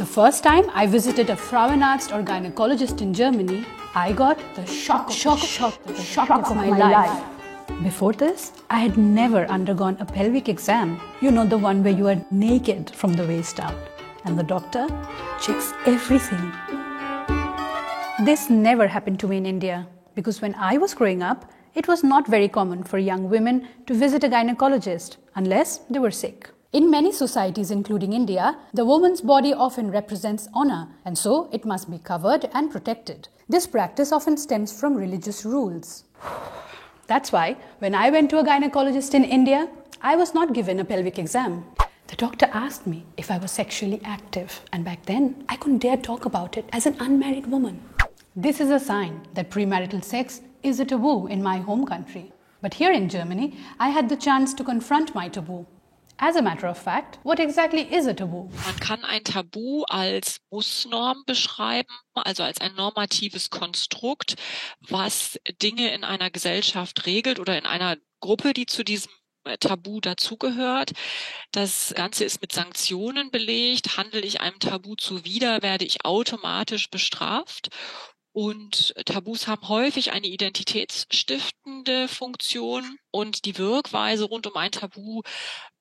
The first time I visited a Frauenarzt or gynecologist in Germany, I got the shock of my life. Before this, I had never undergone a pelvic exam. You know, the one where you are naked from the waist down. And the doctor checks everything. This never happened to me in India, because when I was growing up, it was not very common for young women to visit a gynecologist unless they were sick. In many societies, including India, the woman's body often represents honor, and so it must be covered and protected. This practice often stems from religious rules. That's why, when I went to a gynecologist in India, I was not given a pelvic exam. The doctor asked me if I was sexually active, and back then, I couldn't dare talk about it as an unmarried woman. This is a sign that premarital sex is a taboo in my home country. But here in Germany, I had the chance to confront my taboo. As a matter of fact, what exactly is a Tabu? Man kann ein Tabu als Mussnorm beschreiben, also als ein normatives Konstrukt, was Dinge in einer Gesellschaft regelt oder in einer Gruppe, die zu diesem Tabu dazugehört. Das Ganze ist mit Sanktionen belegt. Handle ich einem Tabu zuwider, werde ich automatisch bestraft. Und Tabus haben häufig eine identitätsstiftende Funktion und die Wirkweise rund um ein Tabu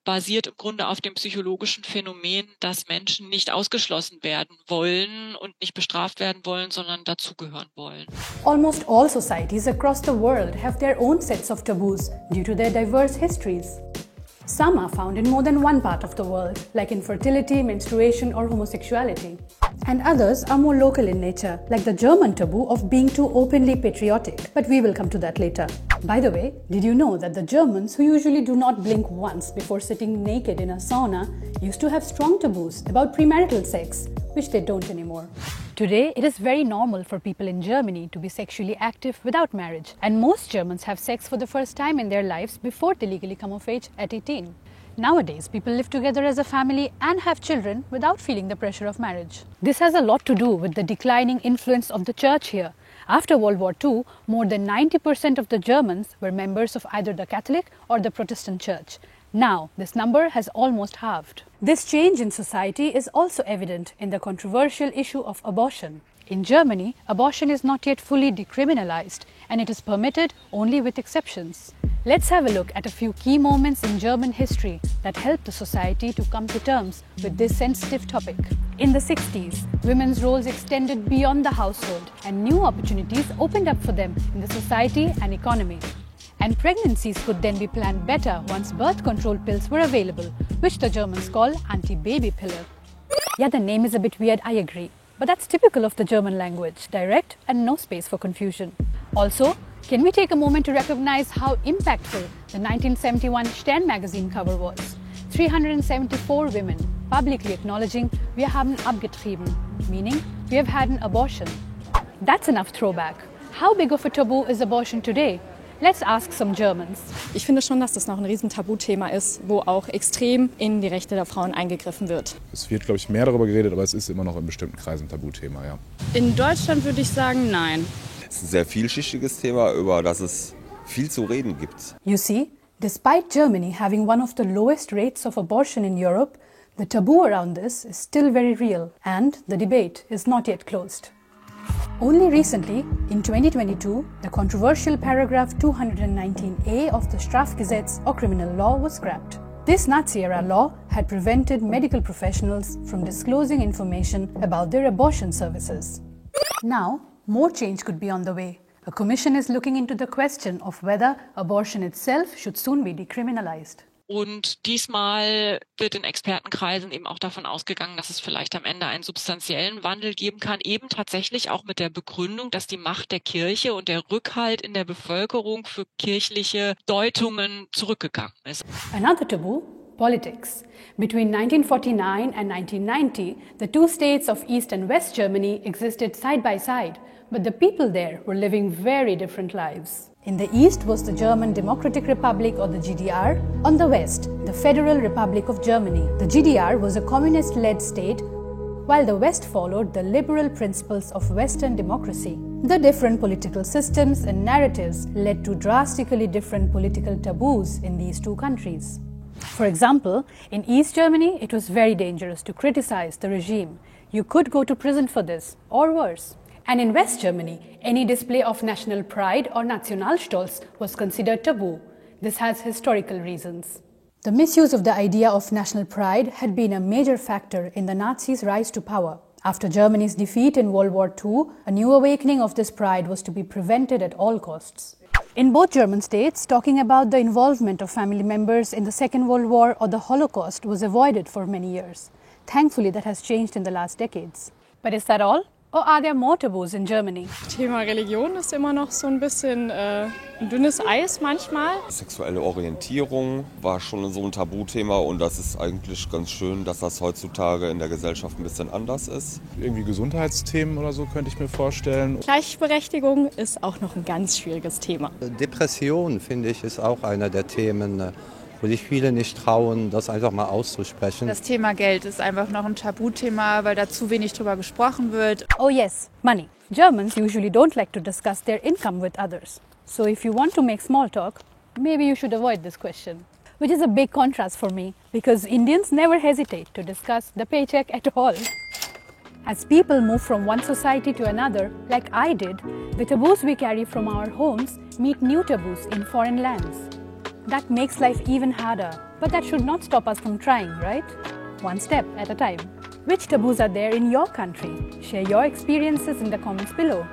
basiert im Grunde auf dem psychologischen Phänomen, dass Menschen nicht ausgeschlossen werden wollen und nicht bestraft werden wollen, sondern dazugehören wollen. Almost all societies across the world have their own sets of taboos due to their diverse histories. Some are found in more than one part of the world, like infertility, menstruation, or homosexuality. And others are more local in nature, like the German taboo of being too openly patriotic. But we will come to that later. By the way, did you know that the Germans, who usually do not blink once before sitting naked in a sauna, used to have strong taboos about premarital sex, which they don't anymore. Today, it is very normal for people in Germany to be sexually active without marriage, and most Germans have sex for the first time in their lives before they legally come of age at 18. Nowadays, people live together as a family and have children without feeling the pressure of marriage. This has a lot to do with the declining influence of the church here. After World War II, more than 90% of the Germans were members of either the Catholic or the Protestant church. Now, this number has almost halved. This change in society is also evident in the controversial issue of abortion. In Germany, abortion is not yet fully decriminalized, and it is permitted only with exceptions. Let's have a look at a few key moments in German history that helped the society to come to terms with this sensitive topic. In the 60s, women's roles extended beyond the household, and new opportunities opened up for them in the society and economy. And pregnancies could then be planned better once birth control pills were available, which the Germans call anti-baby-Pille. Yeah, the name is a bit weird, I agree. But that's typical of the German language, direct and no space for confusion. Also, can we take a moment to recognize how impactful the 1971 Stern magazine cover was? 374 women publicly acknowledging wir haben abgetrieben, meaning we have had an abortion. That's enough throwback. How big of a taboo is abortion today? Let's ask some Germans. Ich finde schon, dass das noch ein riesen Tabuthema ist, wo auch extrem in die Rechte der Frauen eingegriffen wird. Es wird, glaube ich, mehr darüber geredet, aber es ist immer noch in bestimmten Kreisen ein Tabuthema, ja. In Deutschland würde ich sagen, nein. Es ist ein sehr vielschichtiges Thema, über das es viel zu reden gibt. You see, despite Germany having one of the lowest rates of abortion in Europe, the taboo around this is still very real, and the debate is not yet closed. Only recently, in 2022, the controversial paragraph 219a of the Strafgesetz or criminal law was scrapped. This Nazi-era law had prevented medical professionals from disclosing information about their abortion services. Now, more change could be on the way. A commission is looking into the question of whether abortion itself should soon be decriminalized. Und diesmal wird in Expertenkreisen eben auch davon ausgegangen, dass es vielleicht am Ende einen substanziellen Wandel geben kann, eben tatsächlich auch mit der Begründung, dass die Macht der Kirche und der Rückhalt in der Bevölkerung für kirchliche Deutungen zurückgegangen ist. Another taboo, politics. Between 1949 and 1990, the two states of East and West Germany existed side by side, but the people there were living very different lives. In the east was the German Democratic Republic or the GDR. On the west, the Federal Republic of Germany. The GDR was a communist-led state, while the west followed the liberal principles of Western democracy. The different political systems and narratives led to drastically different political taboos in these two countries. For example, in East Germany, it was very dangerous to criticize the regime. You could go to prison for this, or worse. And in West Germany, any display of national pride or Nationalstolz was considered taboo. This has historical reasons. The misuse of the idea of national pride had been a major factor in the Nazis' rise to power. After Germany's defeat in World War II, a new awakening of this pride was to be prevented at all costs. In both German states, talking about the involvement of family members in the Second World War or the Holocaust was avoided for many years. Thankfully, that has changed in the last decades. But is that all? Or are there more taboos in Germany? Thema Religion ist immer noch so ein bisschen ein dünnes Eis manchmal. Sexuelle Orientierung war schon so ein Tabuthema und das ist eigentlich ganz schön, dass das heutzutage in der Gesellschaft ein bisschen anders ist. Irgendwie Gesundheitsthemen oder so könnte ich mir vorstellen. Gleichberechtigung ist auch noch ein ganz schwieriges Thema. Depression, finde ich, ist auch einer der Themen, wo sich viele nicht trauen, das einfach mal auszusprechen. Das Thema Geld ist einfach noch ein Tabuthema, weil da zu wenig drüber gesprochen wird. Oh yes, money. Germans usually don't like to discuss their income with others. So if you want to make small talk, maybe you should avoid this question. Which is a big contrast for me, because Indians never hesitate to discuss the paycheck at all. As people move from one society to another, like I did, the taboos we carry from our homes meet new taboos in foreign lands. That makes life even harder, but that should not stop us from trying, right? One step at a time. Which taboos are there in your country? Share your experiences in the comments below.